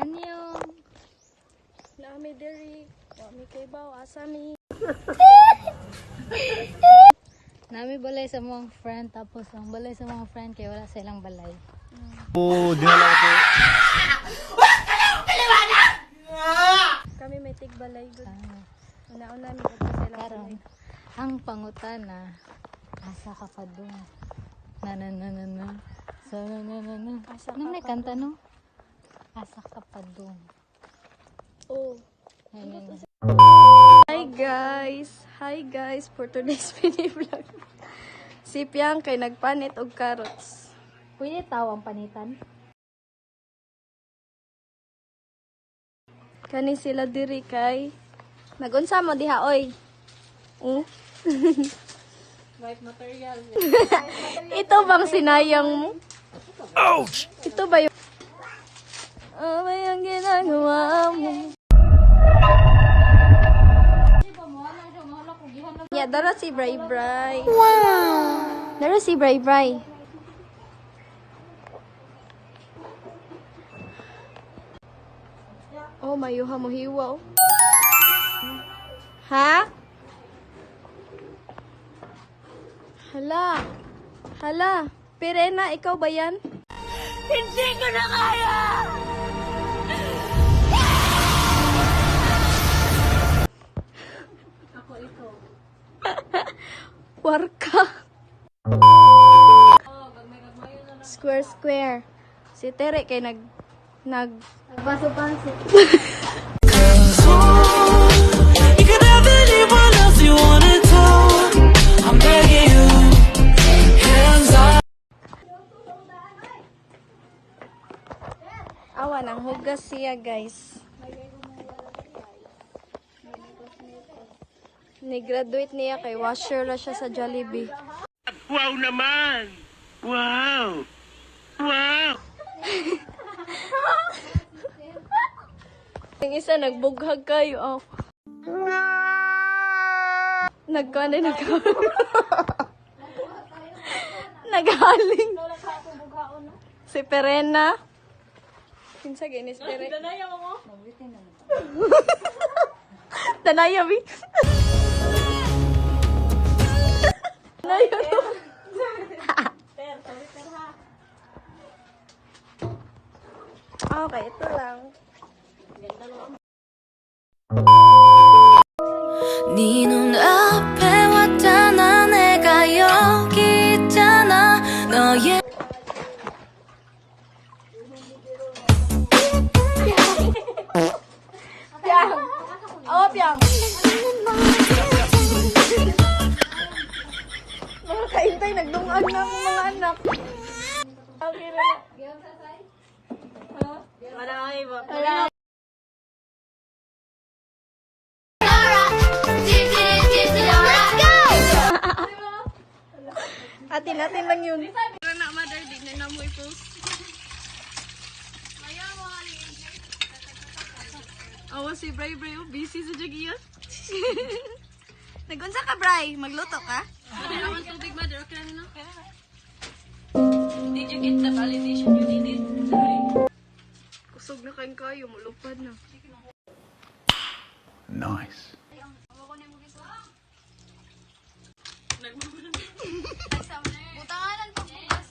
Annyeong. Nami diri, kami kay baw asami. Nami balay sa mga friend, tapos ang balay sa mga friend kay wala silang balay. Oh, dinala ko. Kami may tigbalay gud. Una-una mi ug sila Karon, ang pangutana, asa ka pa doon? Na. So, na. Asa Ano ka may pa kanta, no? Asa ka pa doon. Oh. Ayun. Hi guys for today's mini vlog. Si Piang kay nagpanit og carrots. Pwede tawang panitan? Kani sila diri kay nagunsa mo diha oy. White material. Ito bang sinayang mo? Ouch! Ito ba yung ano ba yung ginagawa mo? Yeah, daro si Bray Bray. Wow! Daro si Bray Bray. Oh, mayuha mo hiwaw. Ha? Hala. Pirena, ikaw ba yan? Hindi ko na kaya! Ako ito. Warka. Square. Si Tere kay nag Baso-baso. You can have anyone else you wanna talk. I'm begging you, hands up. awa nang hugas siya, guys. Ni-graduate niya kay washer la siya sa Jollibee. Wow naman! Wow! Wow! Yung isa nagbughag kayo, oh. Naghaling. Si Perena. Kinsa ginis Tere? Danaya mo. Danaya mi. Danaya mo. Okay, ito lang. 네 눈앞에 왔잖아 내가 여기 있잖아 너의 Piang! Oo, Piang! Mga kaintay, nagdungag na ang mga anak. Okay na. Wala. Atin lang yun. Pero na, mother, di na mo i-post. Awa si Bray, oh, busy sa Jagiya. Nagunsa ka, Bray? Magluto ka? Awan tubig, mother. Okay na, no? Did you get the validation you needed? Kusog na kayo, mulupad na. Nice. Butanganan ko bukas.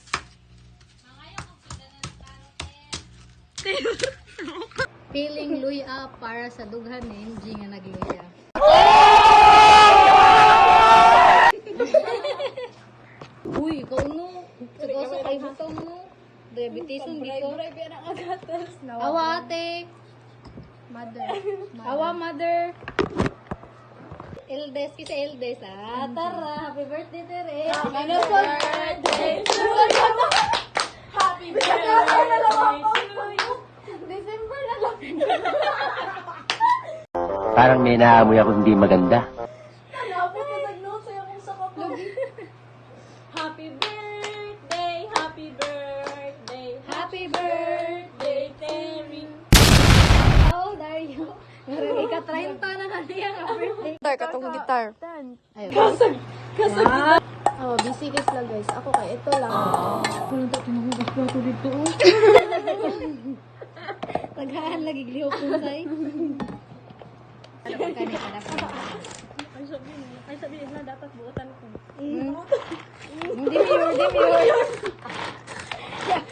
Feeling luya para sa dughan ni Enji nga nagluya. Uy, ikaw no. Ikaw sa kay butang no. Diabetes di ko. Awa ate. Mother. Awa mother. Eldes kita Eldes ah. Tara, happy birthday Tere. Happy birthday to you. Happy birthday to you. December na lang. Parang may naamoy ako hindi maganda. Lapit na nag-note sa'yo kung sa kapag. Happy birthday, happy birthday, Happy birthday. Terry. How old are you? Marang ika-30 na kaniya ka birthday. Gitar, katong gitar. Ayun. Kasag gitar. Oh, busy guys lang guys. Ako kay ito lang. Tagahan lagi gliho pusay. Ano ka kani kada pa? Ay sabihin na dapat buutan ko. Hindi miyor.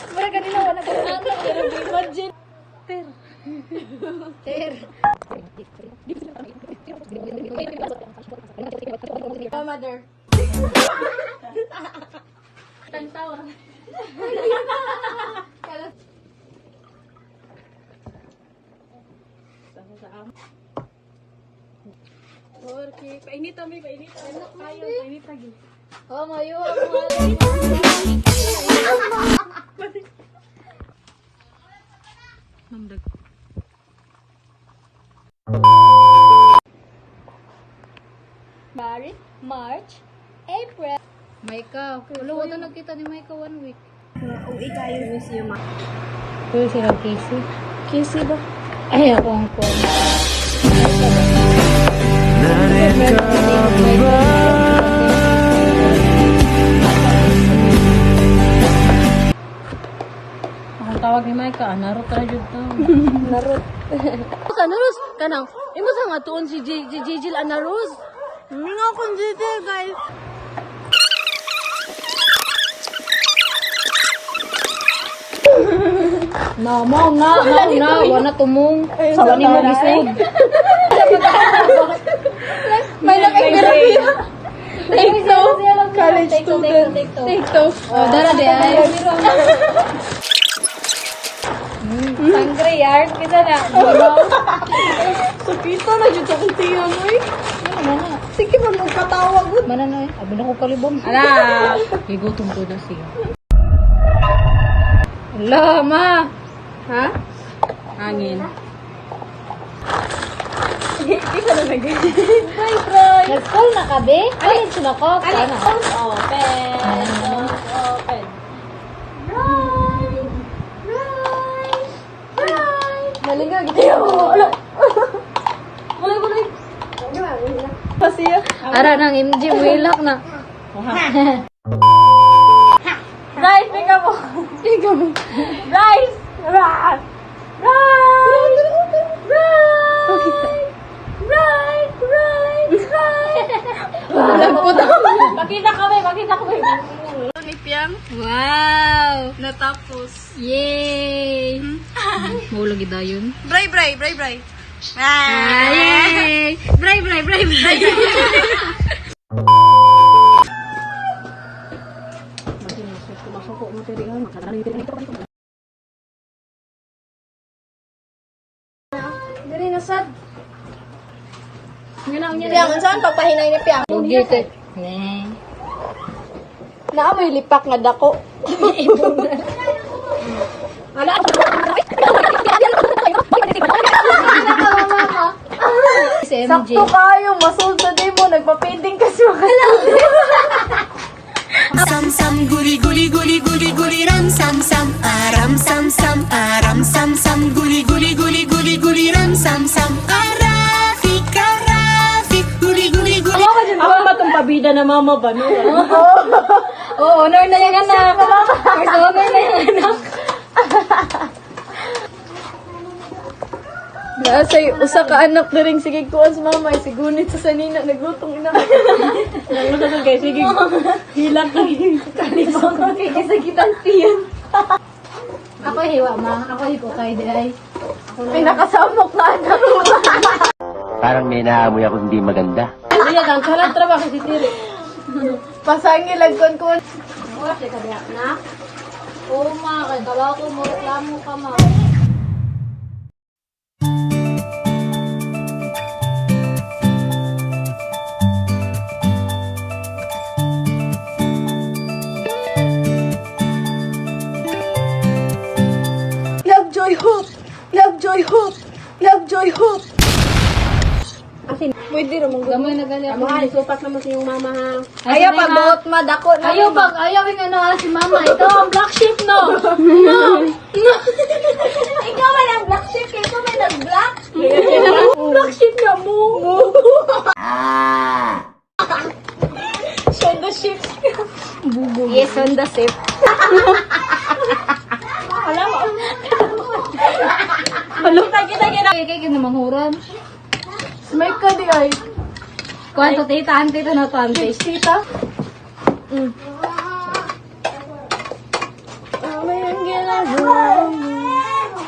Mura kanina wala ko na pero imagine. Ter. Mother. Tantawa. Porque painit kami, painit. Ayaw, painit lagi. Oh, mayo. March, April. Maika. Wala wala nagkita ni Maika 1 week. Uwi kayo museum. Pero sila Casey. Kisi ba? Ay, ako ang phone. Ang tawag ni Maika, narot na dyan to. Kanarus, kanang, imo sa nga tuon si Jijil Anarus. Nga akong Jijil, guys. Mao na, wala tumong. Wala mo gisod. May nag-therapy. Take two. College student. Take two. Oh, dara de ay. Sangre yard, kita na. Sakita na dyan sa kuntiyan, oy. Sige, magpatawag. Mana na eh. Abi na ko kalibom. Ala. Higutom ko na siya. Ala, ma. Ha? Hangin. Hindi ka na nag-edit. Bye, bye. Nag-call na ka, be? Alin sila ko? Sana. Open. Open. Malinga, gito yun. Ala. Mulay. Pasiya. Ara nang MG, wilak na. Guys, pick up mo. Guys. Right. Makita kami. Wow! Natapos. Yay! Maulog dayon. Bray. Ah, yay! Bray! Dali na sad. Nganaw niya. Piang, saan pagpahinay ni Piang? Bugit. Ne. Naamoy lipak nga dako. Ala. Si MJ. Sakto kayo, masulta din mo. Nagpa-painting kasi makasabi. Sam sam guri guri guri guri guri ram sam sam aram sam sam aram sam sam guri guri guri guri guri ram sam sam arafik guri guri guri. Ako ba itong pabida na mama ba? No? Oh, honor na yung anak. First honor na yung anak. Nasay, usa ka anak na rin. Sige kuan sa mama. Sigunit sa sanina. Naglutong ina. Nang masasal kayo, sige. Hilang kayo. Kalibang ko kay kasakitan piyan. Ako hiwa, ma. Ako hipo kay Day. Pinakasamok na anak. Parang may naamoy ako hindi maganda. Hindi yan, sarang trabaho si Tiri. Pasangi lagkon ko. Oo, ma. Kaya kabaw ko mo. Reklamo ka, ma. Love, joy, hope. Pwede ramang Gamay na gali ako. Mahal, supat naman sa iyong mama ha. Ayaw pag buot madako na. Ayaw yung ano si mama. Ito ang black sheep, no? Ikaw man ang black sheep. Ikaw man ang black. Black sheep na mo. Sonda sheep. Yes, Sonda sheep. Kaya kinamanghuran. May ka di ay. Kwanto tita, ante to na to, ante. Tita? Ano yung ginagawa mo?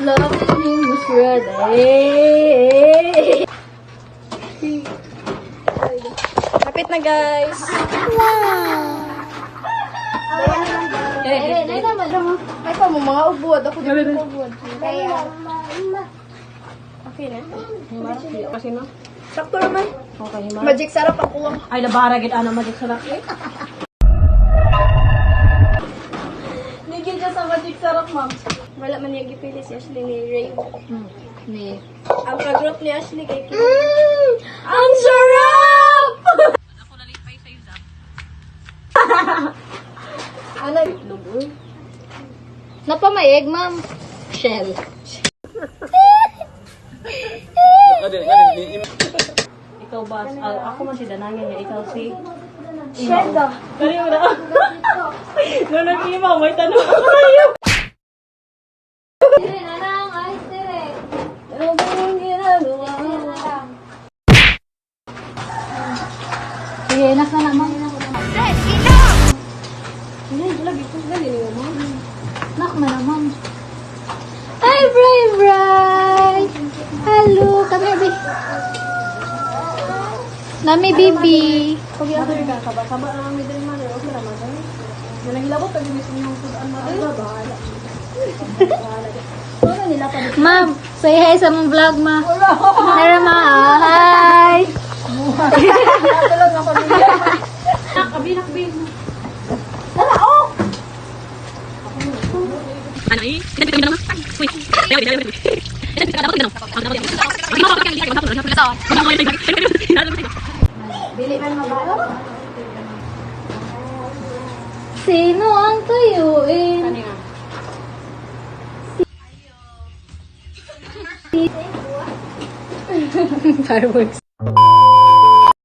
Loving was ready. Kapit na guys. Eh, naman. Ay pa mo, mga ubod. Ako din mga ubod. Okay na? Kasi no? Sakto naman. Okay, ma. Magic sarap ako. Ay, nabara gid ana magic sarap. Nigil ka sa magic sarap, ma'am. Wala man yung gipili si Ashley ni Ray. Ni. Ang ka-group ni Ashley kay Kim. Ang sarap! Ako nalipay sa'yo, Zap. Ano? Lugoy. Napamayeg, ma'am. Shell. Ikaw ba? Ako man si Danangin niya, ikaw si... Sheda. Kaliw na. Nung nag-imaw, may tanong ako sa'yo. Dire, nanang, ay, dire. Ano ba yung ginagawa mo? Sige, enak na naman. Nak na naman. Hi, Bray Bray! Hello, come here, baby. Nami, baby. Pag ako rin ka, kaba na kami din man. Okay naman sa'yo. Nalangilabot, pag gumising yung sudan mo. Ay, bahala. Ano nila pa dito? Ma'am, say hi sa mong vlog, ma. Hi, ma. Hi. Natulog ako niya. Nakabinakbin. Ano eh? Wait. Bili man mabaho? Sino ang tuyuin? Fireworks.